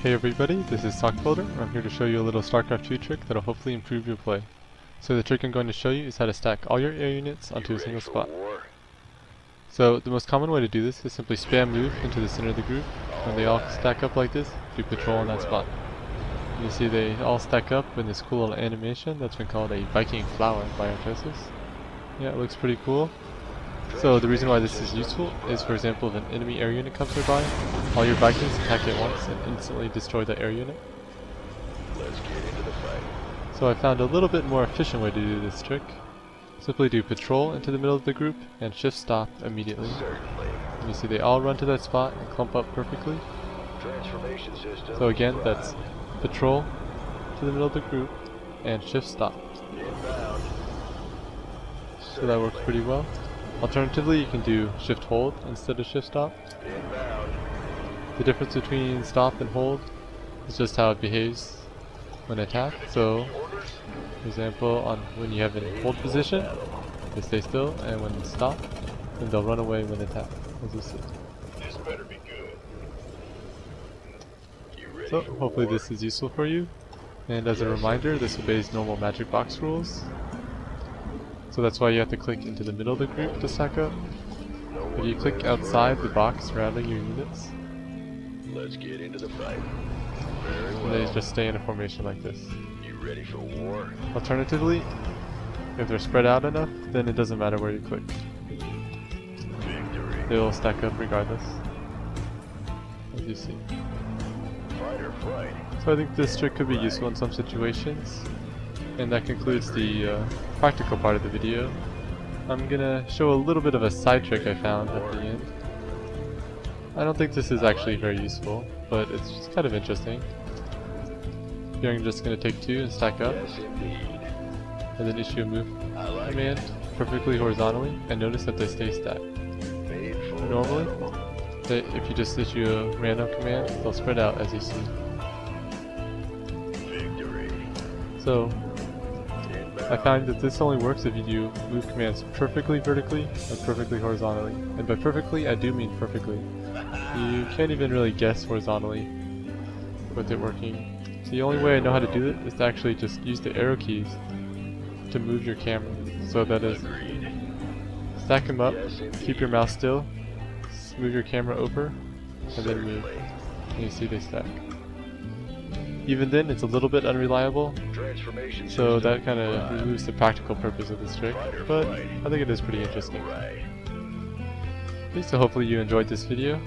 Hey everybody, this is Stockbuilder. I'm here to show you a little Starcraft II trick that'll hopefully improve your play. So the trick I'm going to show you is how to stack all your air units onto a single spot. So the most common way to do this is simply spam move into the center of the group. When they all stack up like this, do patrol in that spot. And you see they all stack up in this cool little animation that's been called a Viking flower by Artosis. Yeah, it looks pretty cool. So the reason why this is useful is, for example, if an enemy air unit comes nearby, all your Vikings attack at once and instantly destroy that air unit. Let's get into the fight. So I found a little bit more efficient way to do this trick. Simply do patrol into the middle of the group and shift stop immediately. Certainly. And you see they all run to that spot and clump up perfectly. Transformation system. So again, that's patrol to the middle of the group and shift stop. Inbound. So that works pretty well. Alternatively, you can do shift hold instead of shift stop. Inbound. The difference between stop and hold is just how it behaves when attacked. So, for example, when you have it in hold position, they stay still, and when stop, then they'll run away when attacked, as you see. This better be good. You ready So, for hopefully war? this is useful for you. And as a reminder, this obeys normal magic box rules. So that's why you have to click into the middle of the group to stack up. If you click outside the box surrounding your units, Let's get into the fight. Very and they well. just stay in a formation like this. You ready for war? Alternatively, if they're spread out enough, then it doesn't matter where you click. Victory. They'll stack up regardless, as you see. Fight or flight. So I think this trick could be useful in some situations. And that concludes the practical part of the video. I'm gonna show a little bit of a side trick I found at the end. I don't think this is actually very useful, but it's just kind of interesting. Here I'm just gonna take two and stack up, Yes, indeed. and then issue a move I like command perfectly horizontally, and notice that they stay stacked. made for Normally, battle. if you just issue a random command, they'll spread out as you see. Victory. So, I Inbound. find that this only works if you do move commands perfectly vertically and perfectly horizontally. And by perfectly, I do mean perfectly. You can't even really guess horizontally with it working. The only way I know how to do it is to actually just use the arrow keys to move your camera. So that is, Agreed. stack them up, Yes, indeed. keep your mouse still, move your camera over, and then move. Certainly. And you see they stack. Even then, it's a little bit unreliable, Transformation so system. that kind of removes the practical purpose of this trick, but I think it is pretty interesting. Right. Okay, so hopefully you enjoyed this video,